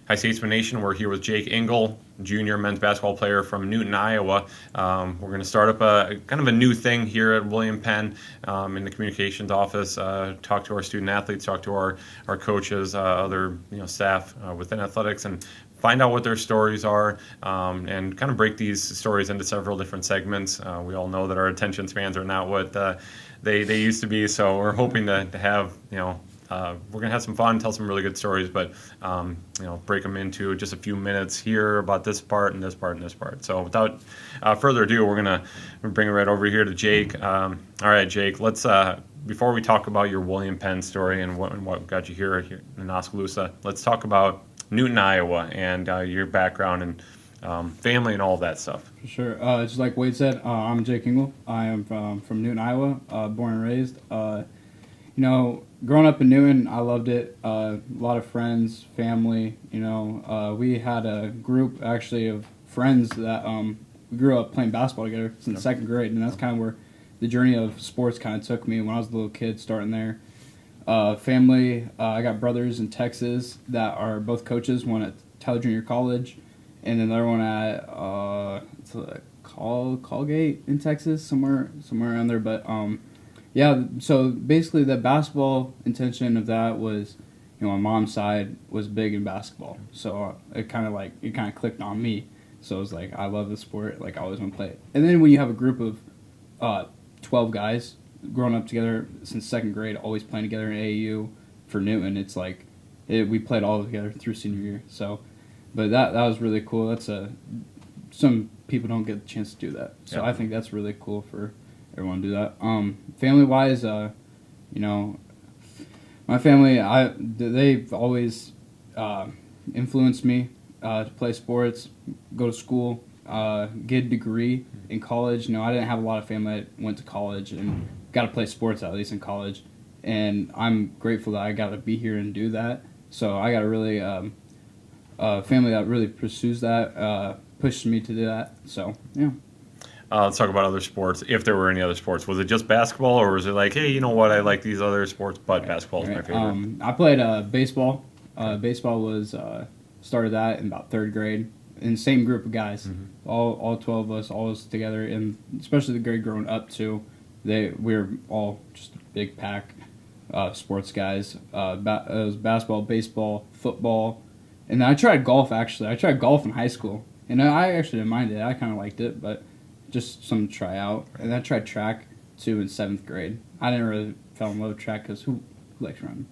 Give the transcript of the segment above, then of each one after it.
Hi, Statesmen Nation. We're here with Jake Ingle, junior men's basketball player from Newton, Iowa. We're going to start up a kind of a new thing here at William Penn in the communications office. Talk to our student athletes, talk to our coaches, other staff within athletics, and find out what their stories are, and kind of break these stories into several different segments. We all know that our attention spans are not what they used to be, so we're hoping to have we're going to have some fun, tell some really good stories, but break them into just a few minutes here about this part and this part and this part. So without further ado, we're going to bring it right over here to Jake. All right, Jake, let's before we talk about your William Penn story and what got you here in Oskaloosa, let's talk about Newton, Iowa, and your background and family and all of that stuff. For sure. Just like Wade said, I'm Jake Ingle. I am from Newton, Iowa, born and raised. Growing up in Newton, I loved it. A lot of friends, family. We had a group actually of friends that we grew up playing basketball together since second grade, and that's kind of where the journey of sports kind of took me when I was a little kid, starting there. Family, I got brothers in Texas that are both coaches, one at Tyler Junior College, and another one at Colgate in Texas, somewhere around there. But yeah, so basically the basketball intention of that was, my mom's side was big in basketball, so it kind of clicked on me. So it was like, I love the sport, like I always want to play it. And then when you have a group of 12 guys growing up together since second grade, always playing together in AAU for Newton, it's like we played all together through senior year. So, but that was really cool. That's some people don't get the chance to do that. So I think that's really cool for everyone to do that. Family wise, my family, they've always influenced me to play sports, go to school, get a degree in college. I didn't have a lot of family that went to college and got to play sports at least in college, and I'm grateful that I got to be here and do that. So I got a really family that really pursues that, pushed me to do that. So yeah. Let's talk about other sports, if there were any other sports. Was it just basketball, or was it like, hey, you know what, I like these other sports, but basketball is my favorite? I played baseball. Baseball was started that in about third grade, in the same group of guys. Mm-hmm. All 12 of us, all was together, and especially the grade growing up too. We were all just a big pack, sports guys. It was basketball, baseball, football, and then I tried golf. Actually, I tried golf in high school, and I actually didn't mind it. I kind of liked it, but just some tryout. And I tried track too in 7th grade. I didn't really fell in love with track because who likes running,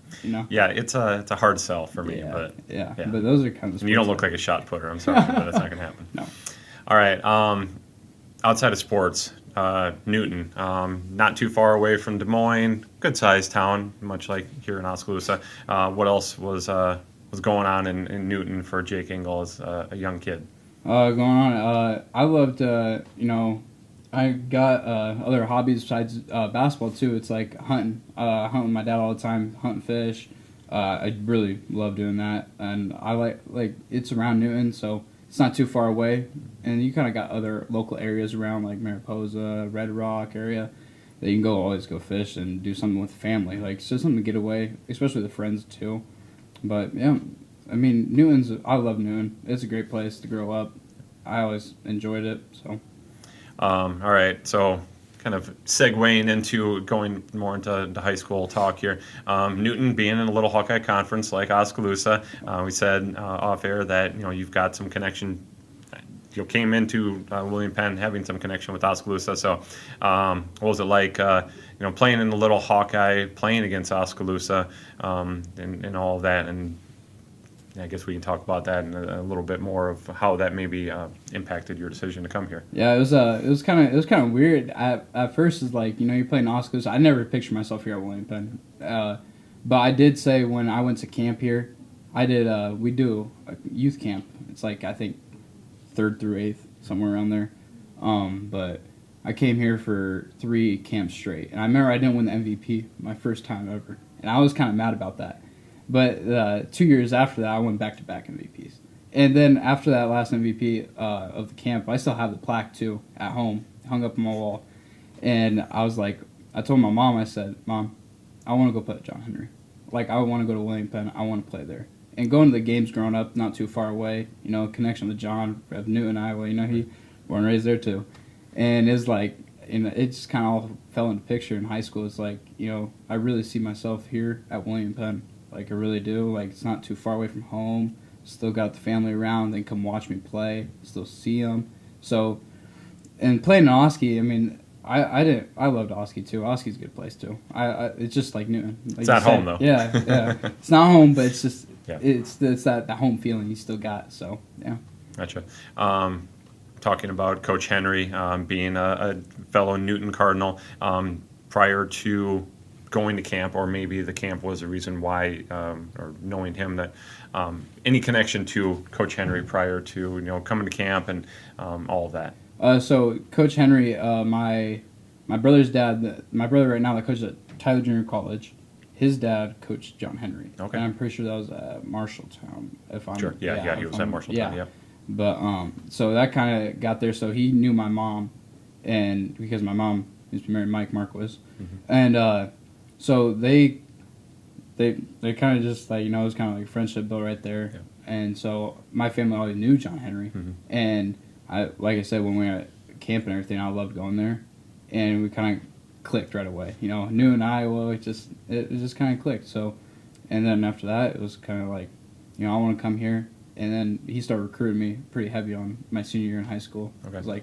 Yeah, it's a hard sell for me, but yeah. But those are kind of you don't look like a shot putter. I'm sorry, but that's not gonna happen. No. All right. Outside of sports, Newton, not too far away from Des Moines, good sized town, much like here in Oskaloosa. What else was going on in Newton for Jake Ingle as a young kid? Going on, I loved, I got other hobbies besides basketball too. It's like hunting. I hunt with my dad all the time, hunting fish. I really love doing that, and I like it's around Newton, so it's not too far away. And you kind of got other local areas around like Mariposa, Red Rock area that you can always go fish and do something with the family. Like it's just something to get away, especially with friends too. But yeah. I mean, I love Newton. It's a great place to grow up. I always enjoyed it. So, all right. So, kind of segueing into going more into high school talk here. Newton being in a little Hawkeye conference like Oskaloosa, we said off air that you've got some connection. You came into William Penn having some connection with Oskaloosa. So, what was it like? Playing in the little Hawkeye, playing against Oskaloosa, and all of that, and I guess we can talk about that and a little bit more of how that maybe impacted your decision to come here. Yeah, it was kind of weird at first. It's like you're playing Oscars. I never pictured myself here at William Penn, but I did say when I went to camp here, we do a youth camp. It's like I think 3rd through 8th, somewhere around there. But I came here for 3 camps straight, and I remember I didn't win the MVP my first time ever, and I was kind of mad about that. But 2 years after that, I went back-to-back MVPs. And then after that last MVP of the camp, I still have the plaque, too, at home, hung up on my wall. And I was like, I told my mom, I said, Mom, I want to go play at John Henry. Like, I want to go to William Penn. I want to play there. and going to the games growing up, not too far away. You know, connection with John of Newton, Iowa. You know, he born and raised there too, and it's like, it just kind of all fell into picture in high school. It's like, you know, I really see myself here at William Penn. Like, I really do. Like, it's not too far away from home. Still got the family around. They come watch me play. Still see them. So, and playing in Oski, I mean, I loved Oski too. Oski's a good place too. It's just like Newton. Like It's not home though. Yeah. It's not home, but it's just Yeah. it's that home feeling you still got. So yeah. Gotcha. Talking about Coach Henry being a fellow Newton Cardinal, prior to going to camp, or maybe the camp was the reason why, or knowing him, that any connection to Coach Henry prior to coming to camp and all of that. So Coach Henry, my brother's dad, my brother right now that coaches at Tyler Junior College, his dad coached John Henry. Okay. And I'm pretty sure that was at Marshalltown. If I'm Sure. Yeah. He was at Marshalltown. Yeah. But so that kind of got there. So he knew my mom, and because my mom used to marry Mike Marquez, and so they kind of just like, it was kind of like a friendship built right there. Yeah. And so my family already knew John Henry, and like I said, when we were at camp and everything, I loved going there, and we kind of clicked right away. New in Iowa, it just kind of clicked. So, and then after that, it was kind of like, I want to come here. And then he started recruiting me pretty heavy on my senior year in high school. Okay. I was like,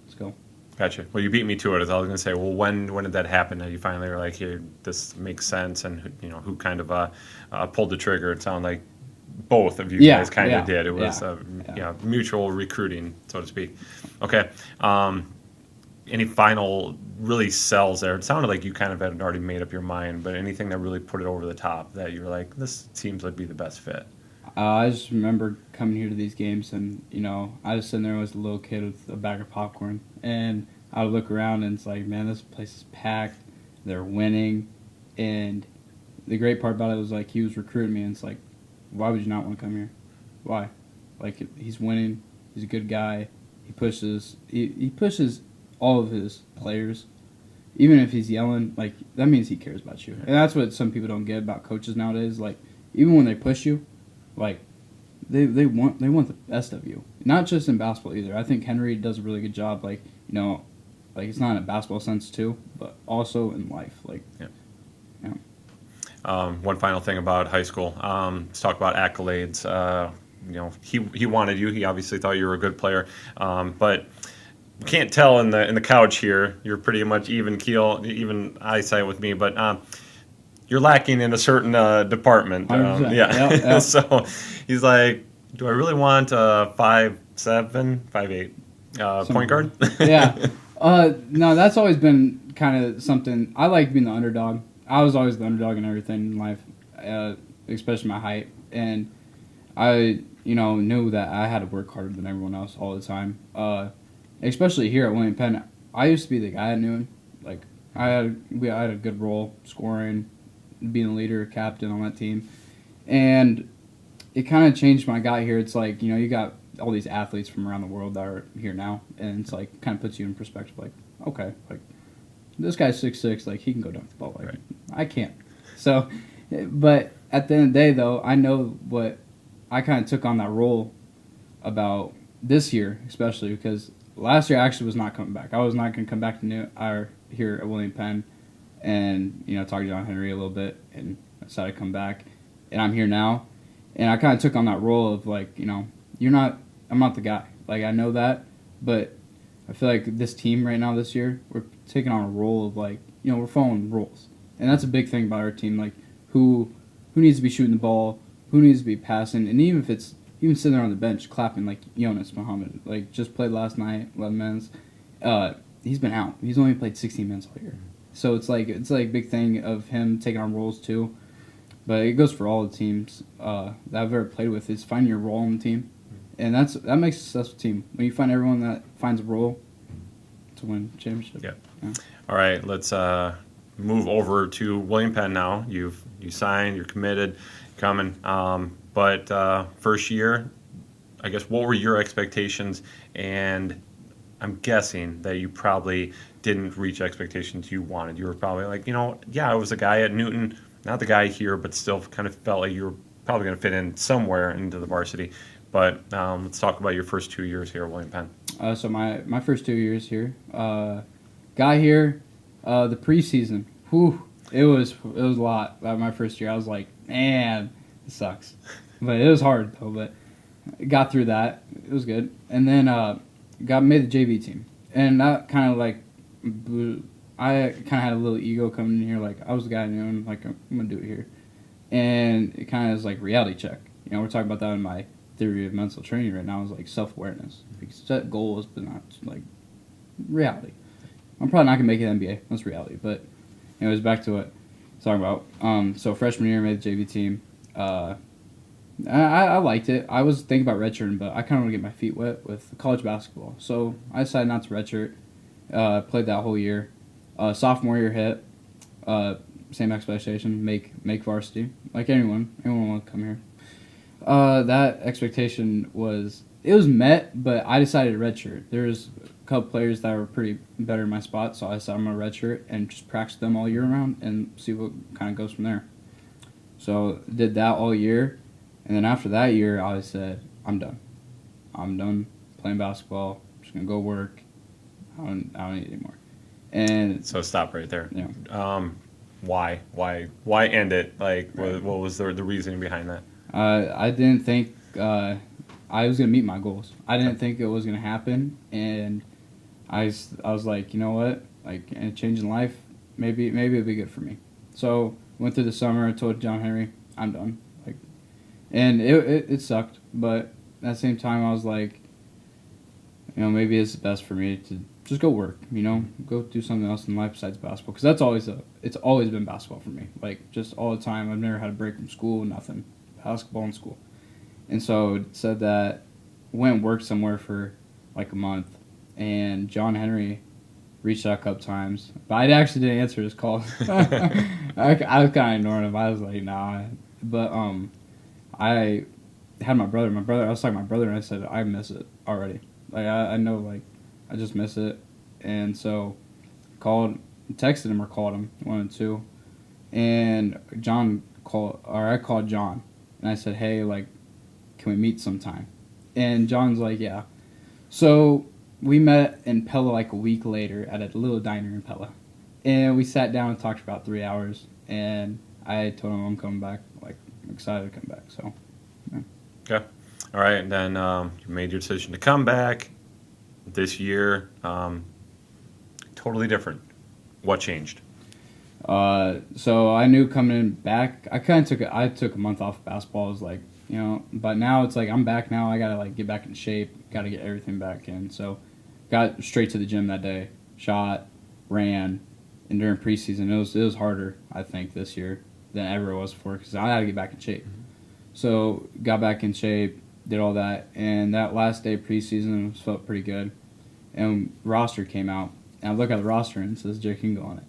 let's go. Gotcha. Well, you beat me to it. As I was going to say, well, when did that happen? That you finally were like, here, this makes sense, and who kind of pulled the trigger? It sounded like both of you guys kind of did. It was mutual recruiting, so to speak. Okay. Any final really sells there? It sounded like you kind of had already made up your mind, but anything that really put it over the top that you were like, this seems like be the best fit? I just remember coming here to these games, and I was sitting there as a little kid with a bag of popcorn, and I would look around, and it's like, man, this place is packed. They're winning, and the great part about it was like he was recruiting me, and it's like, why would you not want to come here? Why? Like, he's winning. He's a good guy. He pushes. He pushes all of his players, even if he's yelling. Like, that means he cares about you, and that's what some people don't get about coaches nowadays. Like, even when they push you, like, they want the best of you. Not just in basketball either. I think Henry does a really good job. Like, like, it's not in a basketball sense too, but also in life. Like, one final thing about high school. Let's talk about accolades. He wanted you. He obviously thought you were a good player, but you can't tell in the couch here. You're pretty much even keel, even eyesight with me, but. You're lacking in a certain department. Yep. So he's like, do I really want a 5'7", 5'8" point guard? Yeah. No, that's always been kind of something. I like being the underdog. I was always the underdog in everything in life, especially my height. And I, knew that I had to work harder than everyone else all the time. Especially here at William Penn. I used to be the guy at Newton. Like, I had a good role, scoring, being a leader, captain on that team, and it kind of changed when I got here. It's like, you got all these athletes from around the world that are here now, and it's like, kind of puts you in perspective. Like, okay, like, this guy's 6'6", like, he can go dunk the ball. Like, right. I can't. So, but at the end of the day, though, I know what I kind of took on that role about this year, especially because last year I actually was not coming back. I was not going to come back to here at William Penn. And, talk to John Henry a little bit, and I decided to come back. And I'm here now. And I kind of took on that role of, like, I'm not the guy. Like, I know that. But I feel like this team right now this year, we're taking on a role of, like, we're following rules. And that's a big thing about our team. Like, who needs to be shooting the ball, who needs to be passing. And even if it's sitting there on the bench clapping, like Jonas Muhammad, like, just played last night, 11 minutes. He's been out. He's only played 16 minutes all year. So it's like a big thing of him taking on roles too, but it goes for all the teams that I've ever played with. Is finding your role on the team, and that makes a successful team. When you find everyone that finds a role to win championship. Yeah. All right, let's move over to William Penn now. You signed, you're committed, coming. But first year, I guess, what were your expectations? And I'm guessing that you probably didn't reach expectations you wanted. You were probably like, I was a guy at Newton, not the guy here, but still kind of felt like you were probably going to fit in somewhere into the varsity. But let's talk about your first 2 years here at William Penn. So my first 2 years here, got here, the preseason. Whew, it was a lot. My first year, I was like, man, it sucks, but it was hard though. But got through that. It was good, and then got made the JV team, and that kind of like I kind of had a little ego coming in here. Like I was the guy, like I'm gonna do it here, and it kind of is like reality check. We're talking about that in my theory of mental training right now. Is like self-awareness. Like set goals, but not like reality. I'm probably not gonna make it NBA. That's reality. But anyways, back to what I was talking about. So freshman year, made the JV team. I liked it. I was thinking about redshirting, but I kind of want to get my feet wet with college basketball. So I decided not to redshirt. Played that whole year. Sophomore year hit. Same expectation. Make varsity. Like anyone want to come here. That expectation was met, but I decided to redshirt. There's a couple players that were pretty better in my spot, so I decided I'm gonna redshirt and just practice them all year round and see what kind of goes from there. So did that all year, and then after that year, I said I'm done. I'm done playing basketball. I'm just gonna go work. I don't need it anymore. And so stop right there. Yeah. Why end it? Like, what was the reasoning behind that? I didn't think I was gonna meet my goals. I didn't think it was gonna happen, and I was like, you know what, like a change in life, maybe it'd be good for me. So went through the summer. I told John Henry, I'm done. Like, and it sucked, but at the same time, I was like, maybe it's best for me to just go work. Go do something else in life besides basketball, because it's always been basketball for me. Like just all the time. I've never had a break from school. Nothing. Basketball in school. And so said that went and worked somewhere for like a month, and John Henry reached out a couple times, but I actually didn't answer his call. I was kind of ignoring him. I was like, nah. But I had my brother. I was talking to my brother, and I said, I miss it already. Like I know, like I just miss it. And so texted him or called him, one of the two, and I called John. And I said, hey, like, can we meet sometime? And John's like, yeah. So we met in Pella like a week later at a little diner in Pella. And we sat down and talked for about 3 hours. And I told him I'm coming back. Like, I'm excited to come back. So, yeah. Okay. All right. And then you made your decision to come back this year. Totally different. What changed? So I knew coming back, I took a month off of basketball. I was like, but now it's like I'm back now. I gotta like get back in shape. Gotta get everything back in. So got straight to the gym that day. Shot, ran, and during preseason it was harder, I think, this year than ever it was before, because I had to get back in shape. Mm-hmm. So got back in shape, did all that, and that last day of preseason felt pretty good. And roster came out, and I look at the roster and it says Jake Ingle on it.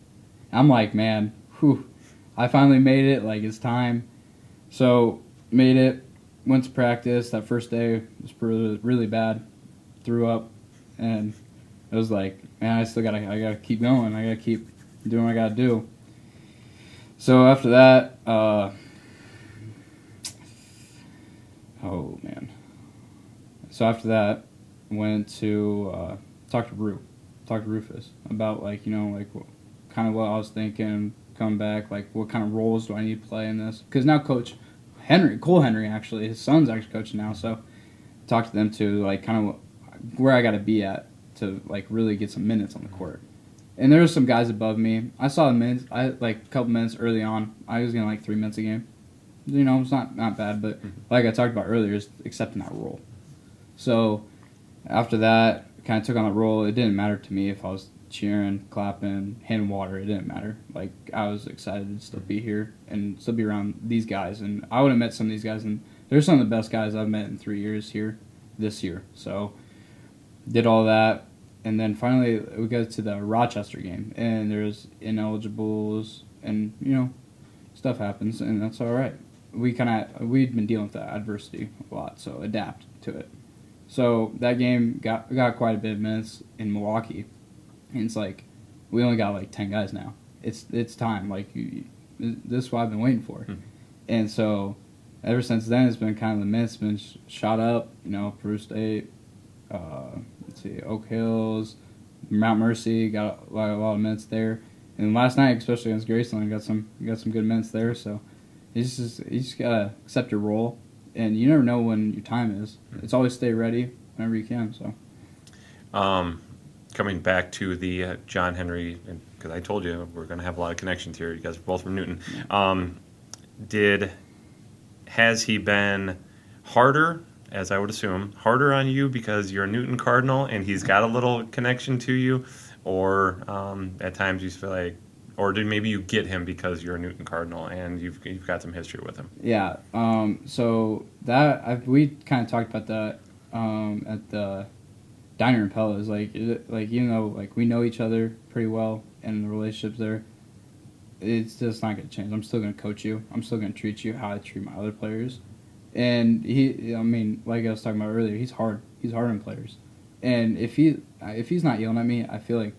I'm like, man, I finally made it. Like, it's time. So, made it. Went to practice. That first day was really, really bad. Threw up. And it was like, man, I gotta keep going. I gotta keep doing what I gotta do. So, after that, oh, man. So, after that, went to talk to Rufus about, like, kind of what I was thinking, come back, like what kind of roles do I need to play in this? Because now Coach Cole Henry, actually, his son's actually coaching now, so talk to them too, like kind of where I got to be at to like really get some minutes on the court. And there were some guys above me. I saw the minutes, like a couple minutes early on. I was getting like 3 minutes a game. It's not bad, but like I talked about earlier, is accepting that role. So after that, kind of took on that role. It didn't matter to me if I was cheering, clapping, handing water. It didn't matter. Like, I was excited to still be here and still be around these guys. And I would have met some of these guys, and they're some of the best guys I've met in 3 years here this year. So did all that, and then finally we got to the Rochester game, and there's ineligibles, and stuff happens, and that's all right. We'd been dealing with that adversity a lot, so adapt to it. So that game got quite a bit of minutes in Milwaukee. And it's like, we only got like 10 guys now. It's time. Like, this is what I've been waiting for. And so ever since then, it's been kind of the mints been shot up. Peru State, let's see, Oak Hills, Mount Mercy got a lot of mints there. And last night, especially against Graceland, got some good mints there. So you just gotta accept your role, and you never know when your time is. It's always stay ready whenever you can. So, coming back to the John Henry, because I told you we're going to have a lot of connections here. You guys are both from Newton. Has he been harder, as I would assume, harder on you because you're a Newton Cardinal and he's got a little connection to you, or at times you feel like, or did maybe you get him because you're a Newton Cardinal and you've got some history with him? Yeah. So we kind of talked about that at the diner in Pella. Is like we know each other pretty well and the relationships there. It's just not going to change. I'm still going to coach you. I'm still going to treat you how I treat my other players. And like I was talking about earlier, he's hard. He's hard on players. And if he's not yelling at me, I feel like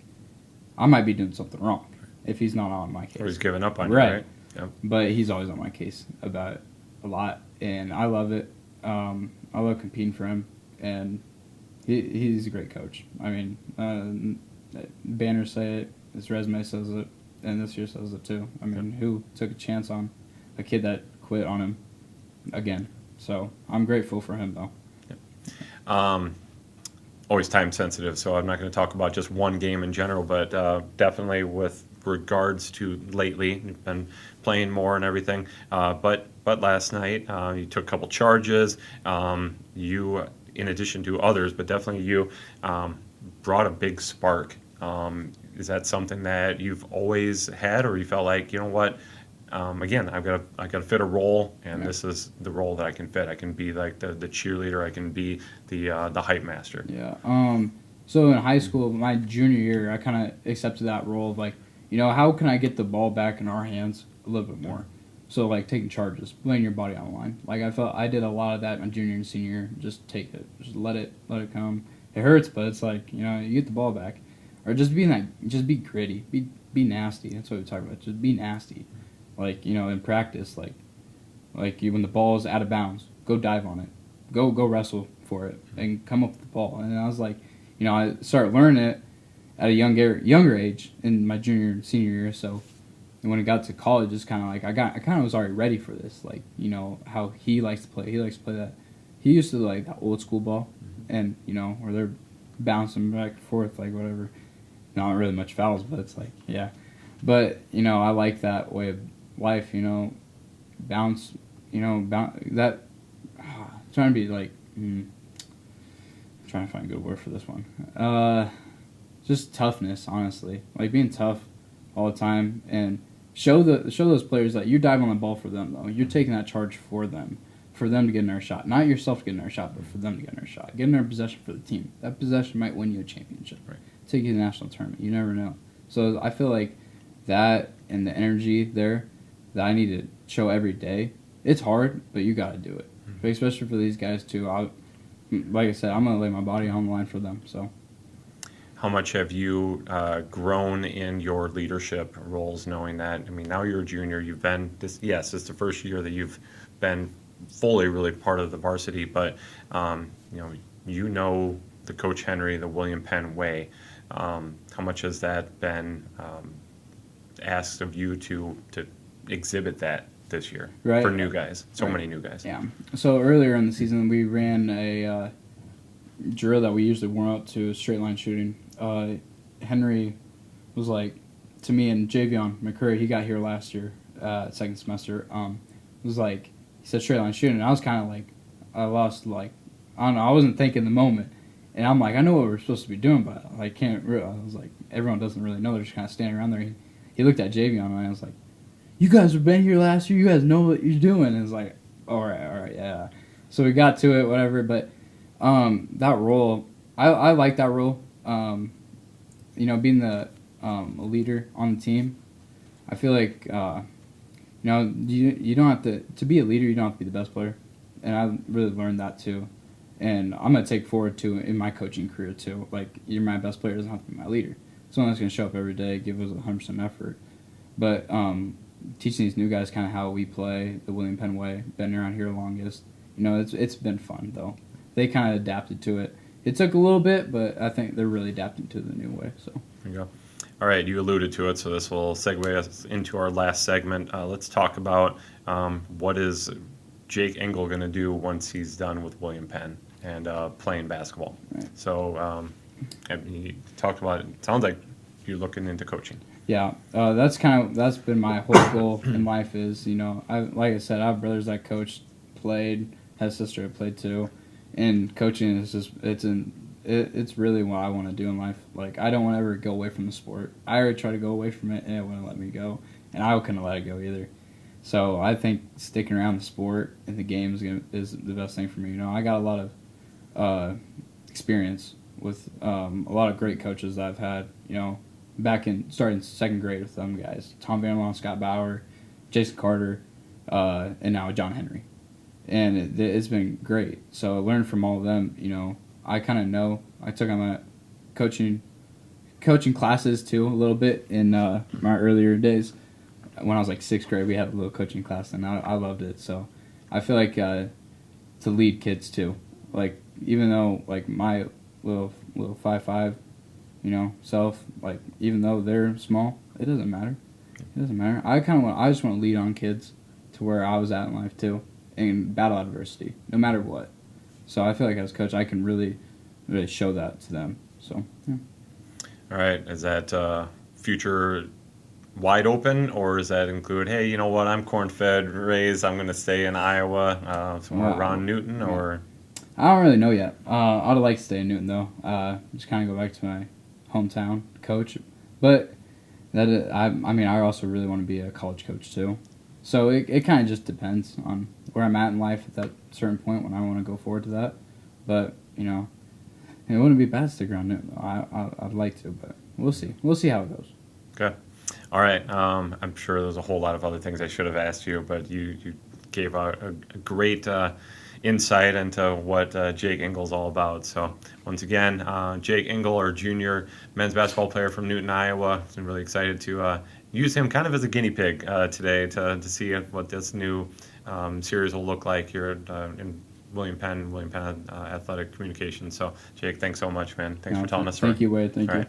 I might be doing something wrong if he's not on my case. Or he's giving up on you, right? Yep. But he's always on my case about it a lot, and I love it. I love competing for him, and he's a great coach. I mean, banners say it, his resume says it, and this year says it too. I mean, who took a chance on a kid that quit on him again? So I'm grateful for him, though. Yep. Always time sensitive, so I'm not going to talk about just one game in general, but definitely with regards to lately, you've been playing more and everything. But last night you took a couple charges. You, in addition to others, but definitely you, brought a big spark. Is that something that you've always had, or you felt like, you know what? Again, I've got to fit a role, and this is the role that I can fit. I can be like the cheerleader. I can be the hype master. Yeah. So in high school, my junior year, I kind of accepted that role of like, how can I get the ball back in our hands a little bit more? So like taking charges, laying your body on the line. Like I felt I did a lot of that my junior and senior year. Just take it, just let it come. It hurts, but it's like you get the ball back, or just be gritty, be nasty. That's what we talk about. Just be nasty. Like, in practice, like when the ball is out of bounds, go dive on it. Go wrestle for it and come up with the ball. And I was like, I started learning it at a younger age in my junior and senior year. So and when it got to college, it's kind of like I kind of was already ready for this. Like, how he likes to play. He likes to play that. He used to like that old school ball and, where they're bouncing back and forth, like whatever. Not really much fouls, but it's like, yeah. But, I like that way of life, bounce, that, trying to be like, trying to find a good word for this one. Just toughness, honestly. Like being tough all the time and show those players that you dive on the ball for them, though. You're taking that charge for them to get in their shot. Not yourself to get in their shot, but for them to get in their shot. Get in their possession for the team. That possession might win you a championship. Right. Take you to the national tournament. You never know. So I feel like that and the energy there that I need to show every day. It's hard, but you got to do it. But especially for these guys too. Like I said, I'm gonna lay my body on the line for them. So, how much have you grown in your leadership roles? Knowing that, now you're a junior. You've been this. Yes, it's the first year that you've been fully really part of the varsity. But the Coach Henry, the William Penn way. How much has that been asked of you to exhibit that this year for new guys? Many new guys. Yeah. So earlier in the season, we ran a drill that we usually warm up to straight line shooting. Henry was like to me and Javion McCurry. He got here last year, second semester. Was like he said straight line shooting. And I was kind of like I lost like I don't know. I wasn't thinking the moment. And I'm like, I know what we're supposed to be doing, but I can't really. I was like, everyone doesn't really know. They're just kind of standing around there. He looked at Javion and I was like, you guys have been here last year. You guys know what you're doing. And it's like, all right, yeah. So we got to it, whatever. But that role, I like that role. Being the a leader on the team. I feel like you don't have to be a leader. You don't have to be the best player, and I really learned that too. And I'm gonna take forward to in my coaching career too. Like you're my best player doesn't have to be my leader. Someone that's gonna show up every day, give us 100% effort. But teaching these new guys kind of how we play the William Penn way. Been around here longest. It's been fun though. They kind of adapted to it. It took a little bit, but I think they're really adapting to the new way. So there you go. All right, you alluded to it, so this will segue us into our last segment. Let's talk about what is Jake Ingle going to do once he's done with William Penn and playing basketball. Right. So you talked about it. Sounds like you're looking into coaching. Yeah, that's been my whole goal in life. Is like I said, I have brothers that coached, played, had a sister that played too, and coaching is just it's really what I want to do in life. Like, I don't want to ever go away from the sport. I already tried to go away from it, and it wouldn't let me go, and I couldn't let it go either. So I think sticking around the sport and the games is the best thing for me. I got a lot of experience with a lot of great coaches that I've had. Back in starting second grade with them guys, Tom Van Loon, Scott Bauer, Jason Carter, and now John Henry, and it's been great. So I learned from all of them. I kind of know. I took on my coaching classes too a little bit in my earlier days. When I was like sixth grade, we had a little coaching class, and I loved it. So I feel like to lead kids too. Like, even though like my little 5'5", self, like, even though they're small, it doesn't matter. It doesn't matter. I just want to lead on kids to where I was at in life too, and battle adversity no matter what. So I feel like as a coach, I can really, really show that to them. So, yeah. All right. Is that future wide open, or does that include, hey, you know what, I'm corn-fed, raised, I'm going to stay in Iowa, somewhere around Newton, or? I don't really know yet. I'd like to stay in Newton, though. Just kind of go back to my hometown coach. But I also really want to be a college coach, too. So it kind of just depends on where I'm at in life at that certain point when I want to go forward to that. But, it wouldn't be bad to stick around Newton, though. I'd like to, but we'll see. We'll see how it goes. Okay. All right. I'm sure there's a whole lot of other things I should have asked you, but you gave a great insight into what Jake Ingle's all about. So once again, Jake Ingle, our junior men's basketball player from Newton, Iowa. I'm really excited to use him kind of as a guinea pig today to see what this new series will look like here in William Penn Athletic Communications. So Jake, thanks so much, man. Thanks for telling us. Thank you, Wade. Thank you. Right.